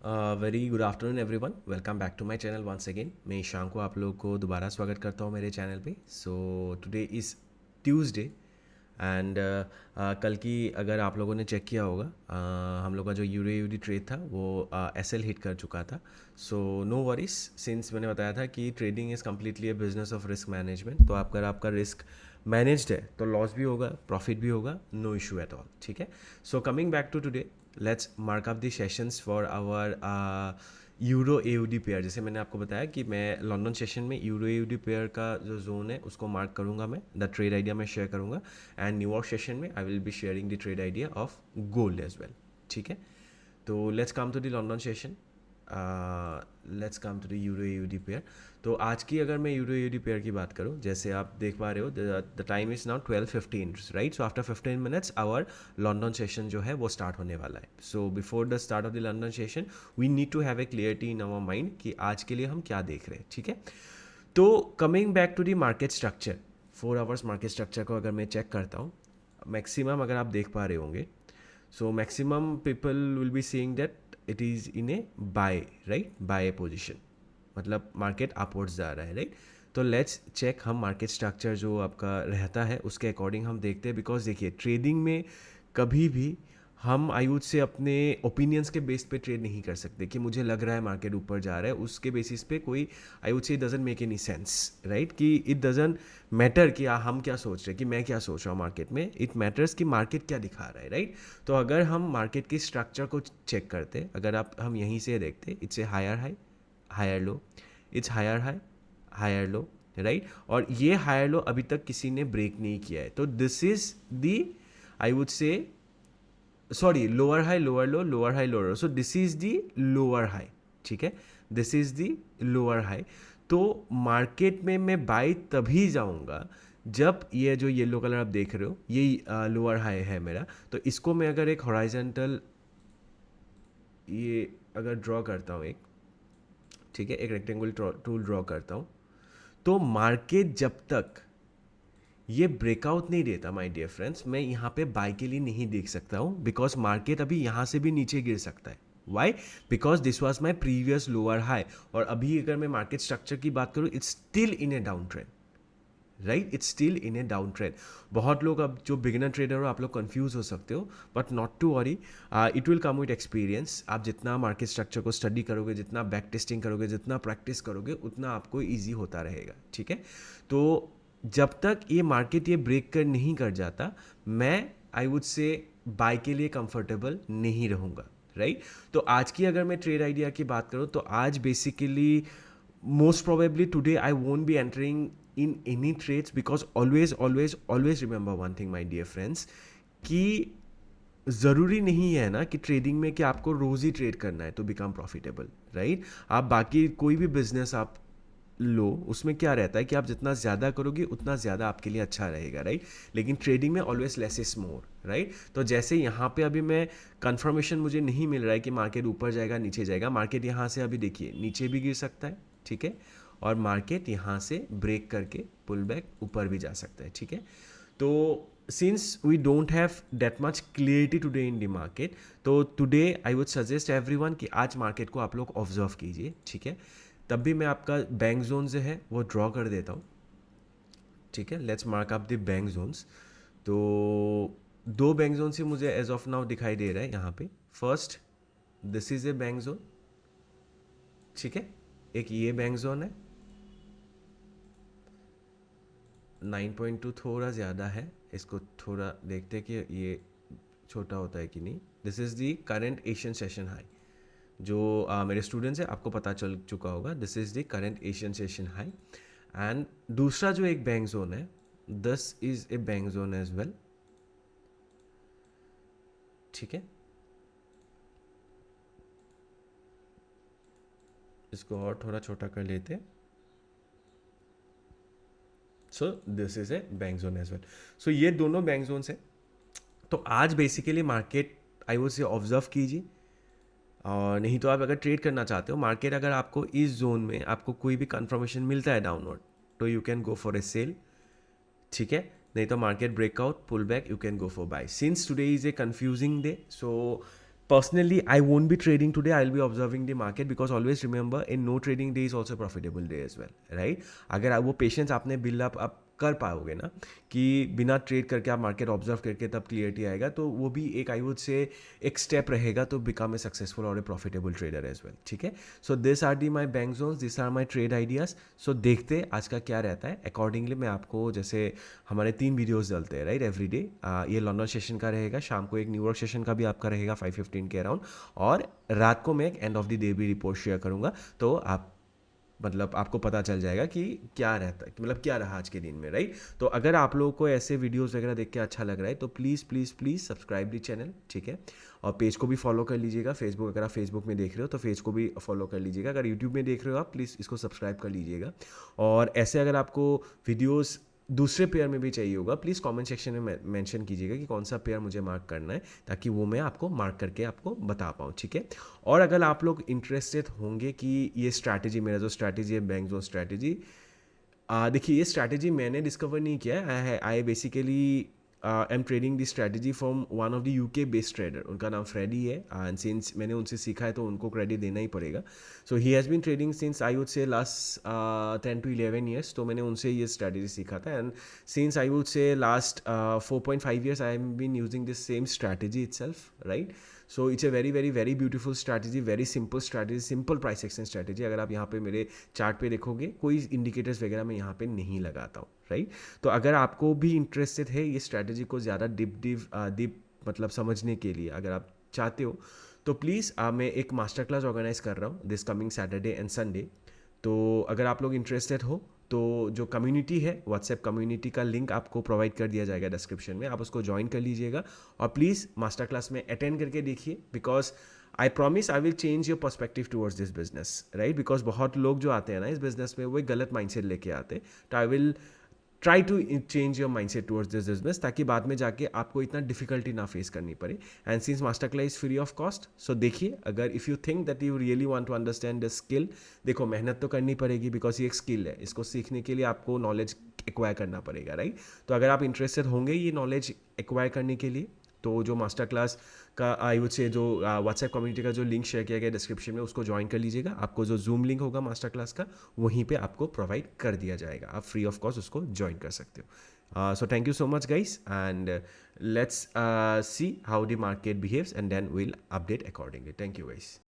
Very good afternoon everyone, welcome back to my channel once again. मैं ईशान को आप लोगों को दोबारा स्वागत करता हूँ मेरे चैनल पे। So today is Tuesday and कल की अगर आप लोगों ने चेक किया होगा, हम लोग का जो यूडी ट्रेड था वो एसएल हिट कर चुका था। सो नो वरीज, सिंस मैंने बताया था कि trading is completely A business of risk management. तो अगर आपका रिस्क मैनेज्ड है तो लॉस भी होगा, प्रॉफिट भी होगा, नो इशू एट ऑल। ठीक है, so coming back to today, let's mark up the sessions for our euro AUD pair. जैसे मैंने आपको बताया कि मैं लंदन सेशन में यूरो एयूडी पेयर का जो जोन है उसको मार्क करूंगा, मैं द ट्रेड आइडिया में शेयर करूंगा। एंड न्यूयॉर्क सेशन में I will be sharing the trade idea of gold as well. ठीक है, तो let's come to the London session, let's come to the euro AUD pair. तो आज की अगर मैं यूरो यूडी पेयर की बात करूं, जैसे आप देख पा रहे हो the time is now 12:15, right. So after 15 minutes our London session जो है वो स्टार्ट होने वाला है। So before the start of the London session we need to have a clarity in our mind कि आज के लिए हम क्या देख रहे हैं। ठीक है, तो coming back to the market structure, 4 hours market structure को अगर मैं चेक करता हूँ, मैक्सिमम अगर आप देख पा रहे होंगे, so maximum people will be saying that it is in a buy, right, buy position, मतलब मार्केट अपवर्ड्स जा रहा है, राइट। तो लेट्स चेक, हम मार्केट स्ट्रक्चर जो आपका रहता है उसके अकॉर्डिंग हम देखते हैं। बिकॉज देखिए, ट्रेडिंग में कभी भी हम आई वुड से अपने ओपिनियंस के बेस पे ट्रेड नहीं कर सकते कि मुझे लग रहा है मार्केट ऊपर जा रहा है, उसके बेसिस पे कोई आई वुड से doesn't make any sense, right. कि इट डजंट मैटर कि हम क्या सोच रहे हैं, कि मैं क्या सोच रहा हूँ मार्केट में। इट मैटर्स कि मार्केट क्या दिखा रहा है, राइट। तो अगर हम मार्केट की स्ट्रक्चर को चेक करते, अगर आप हम यहीं से देखते, it's a higher high, higher low, it's higher high, higher low, right. और ये हायर लो अभी तक किसी ने ब्रेक नहीं किया है, तो this is the I would से, sorry, lower high lower low, lower high lower low, so this is the lower high. ठीक है, this is the lower high. तो मार्केट में मैं बाई तभी जाऊंगा जब ये जो येलो कलर आप देख रहे हो ये लोअर हाई है मेरा। तो इसको मैं अगर एक हॉराइजेंटल ये अगर ड्रॉ करता हूँ एक, ठीक है, एक रेक्टेंगुलर टूल ड्रॉ करता हूँ, तो मार्केट जब तक ये ब्रेकआउट नहीं देता माय डियर फ्रेंड्स, मैं यहाँ पे बाय के लिए नहीं देख सकता हूँ। बिकॉज मार्केट अभी यहाँ से भी नीचे गिर सकता है। Why? Because this was my previous lower high, और अभी अगर मैं मार्केट स्ट्रक्चर की बात करूँ, it's still in a down trend, right, it's still in a down trend. बहुत लोग, अब जो बिगिनर ट्रेडर हो, आप लोग कंफ्यूज हो सकते हो, but not to worry, it will come with experience. आप जितना मार्केट स्ट्रक्चर को स्टडी करोगे, जितना बैक टेस्टिंग करोगे, जितना प्रैक्टिस करोगे, उतना आपको ईजी होता रहेगा। ठीक है, तो जब तक ये मार्केट ये ब्रेक कर नहीं कर जाता, मैं आई वुड से बाय के लिए कंफर्टेबल नहीं रहूँगा, राइट। तो आज की अगर मैं ट्रेड आइडिया की बात करूँ, तो आज basically most probably today I won't be entering in any trades, because always remember one thing my dear friends, कि ज़रूरी नहीं है ना कि ट्रेडिंग में कि आपको रोज़ ही ट्रेड करना है तो बिकम प्रॉफिटेबल, राइट। आप बाकी कोई भी बिजनेस आप लो, उसमें क्या रहता है कि आप जितना ज़्यादा करोगे उतना ज़्यादा आपके लिए अच्छा रहेगा, राइट। लेकिन ट्रेडिंग में always less is more, right. तो जैसे यहाँ पे अभी मैं कंफर्मेशन मुझे नहीं मिल रहा है कि मार्केट ऊपर जाएगा नीचे जाएगा, मार्केट यहाँ से अभी देखिए नीचे भी गिर सकता है, ठीक है, और मार्केट यहाँ से ब्रेक करके पुल बैक ऊपर भी जा सकता है। ठीक है, तो since we don't have that much clarity today in the market, तो today I would suggest everyone कि आज मार्केट को आप लोग ऑब्जर्व कीजिए। ठीक है, तब भी मैं आपका बैंक जोन जो है वो ड्रॉ कर देता हूँ। ठीक है, let's mark up the bank zones. तो 2 बैंक जोन से मुझे एज ऑफ नाउ दिखाई दे रहा है यहाँ पे। First, this is a bank zone, ठीक है, एक ये बैंक जोन है, 9.2 थोड़ा ज़्यादा है, इसको थोड़ा देखते हैं कि ये छोटा होता है कि नहीं। This is the current Asian session high, जो मेरे स्टूडेंट्स हैं आपको पता चल चुका होगा। This is the current Asian session high. And दूसरा जो एक बैंक जोन है, this is a bank zone as well. ठीक है, इसको और थोड़ा छोटा कर लेते हैं। So this is a bank zone as well. So ये दोनों बैंक जोन्स हैं। तो आज बेसिकली मार्केट आई वुड से ऑब्जर्व कीजिए, और नहीं तो आप अगर ट्रेड करना चाहते हो मार्केट, अगर आपको इस जोन में आपको कोई भी कंफर्मेशन मिलता है डाउनवर्ड, तो you can go for a sell. ठीक है, नहीं तो market breakout pull back, you can go for buy. Since today is a confusing day, so personally I won't be trading today, I'll be observing the market, because always remember in no trading day is also profitable day as well, right? अगर आप वो patience आपने build up आप कर पाओगे ना, कि बिना ट्रेड करके आप मार्केट ऑब्जर्व करके तब क्लियरिटी आएगा, तो वो भी एक आई वुड से एक स्टेप रहेगा तो बिकम ए सक्सेसफुल और a profitable trader as well, ठीक है? So this are the my bank zones, this are my trade ideas. सो देखते आज का क्या रहता है, अकॉर्डिंगली मैं आपको, जैसे हमारे 3 वीडियोस डलते हैं राइट एवरी डे, ये लंदन सेशन का रहेगा, शाम को एक न्यूयॉर्क सेशन का भी आपका रहेगा 5:15 के अराउंड, और रात को मैं एक एंड ऑफ द डे भी रिपोर्ट शेयर करूँगा, तो आप मतलब आपको पता चल जाएगा कि क्या रहता है, मतलब क्या रहा आज के दिन में, राइट? तो अगर आप लोगों को ऐसे वीडियोस वगैरह देख के अच्छा लग रहा है तो please please please subscribe the channel, ठीक है? और पेज को भी फॉलो कर लीजिएगा, फेसबुक, अगर आप फेसबुक में देख रहे हो तो पेज को भी फॉलो कर लीजिएगा, अगर यूट्यूब में देख रहे हो आप प्लीज़ इसको सब्सक्राइब कर लीजिएगा। और ऐसे अगर आपको वीडियोज़ दूसरे पेयर में भी चाहिए होगा, प्लीज़ कमेंट सेक्शन में मेंशन कीजिएगा कि कौन सा पेयर मुझे मार्क करना है, ताकि वो मैं आपको मार्क करके आपको बता पाऊँ, ठीक है? और अगर आप लोग इंटरेस्टेड होंगे कि ये स्ट्रैटेजी, मेरा जो स्ट्रैटेजी है बैंक जोन स्ट्रैटेजी, देखिए ये स्ट्रैटेजी मैंने डिस्कवर नहीं किया है, I basically am trading the strategy from one of the UK based trader, उनका नाम फ्रेडी है, एंड सिंस मैंने उनसे सीखा है तो उनको क्रेडिट देना ही पड़ेगा। So he has been trading since I would say last 10 to 11 years, तो मैंने उनसे ये स्ट्रैटेजी सीखा था, and since I would say last 4.5 years I have been using this same strategy itself, right? So it's a very very very beautiful strategy, very simple strategy, simple price action strategy. अगर आप यहाँ पे मेरे chart पे देखोगे कोई indicators वगैरह मैं यहाँ पे नहीं लगाता हूँ, राइट? तो अगर आपको भी इंटरेस्टेड है ये स्ट्रैटेजी को ज़्यादा डीप मतलब समझने के लिए, अगर आप चाहते हो तो प्लीज़ मैं एक मास्टर क्लास ऑर्गेनाइज कर रहा हूँ this coming Saturday and Sunday. तो अगर आप लोग इंटरेस्टेड हो तो जो कम्युनिटी है, व्हाट्सएप कम्युनिटी का लिंक आपको प्रोवाइड कर दिया जाएगा डिस्क्रिप्शन में, आप उसको ज्वाइन कर लीजिएगा और प्लीज़ मास्टर क्लास में अटेंड करके देखिए, because I promise I will change your perspective towards this business, right? Because बहुत लोग जो आते हैं ना इस बिजनेस में वो एक गलत माइंडसेट लेके आते हैं, तो I will try to change your mindset towards this business, ताकि बाद में जाके आपको इतना डिफिकल्टी ना फेस करनी पड़े। And since master class is free of cost, so देखिए, अगर if you think that you really want to understand the skill, देखो मेहनत तो करनी पड़ेगी, बिकॉज ये एक स्किल है, इसको सीखने के लिए आपको नॉलेज एक्वायर करना पड़ेगा, राइट? तो अगर आप इंटरेस्टेड होंगे ये नॉलेज एक्वायर करने के लिए, तो जो मास्टर क्लास का आई वुड से जो व्हाट्सएप कम्युनिटी का जो लिंक शेयर किया गया डिस्क्रिप्शन में, उसको ज्वाइन कर लीजिएगा। आपको जो जूम लिंक होगा मास्टर क्लास का वहीं पे आपको प्रोवाइड कर दिया जाएगा, आप फ्री ऑफ कॉस्ट उसको ज्वाइन कर सकते हो। So thank you so much guys, and let's see how the market behaves and then will update accordingly. Thank you guys.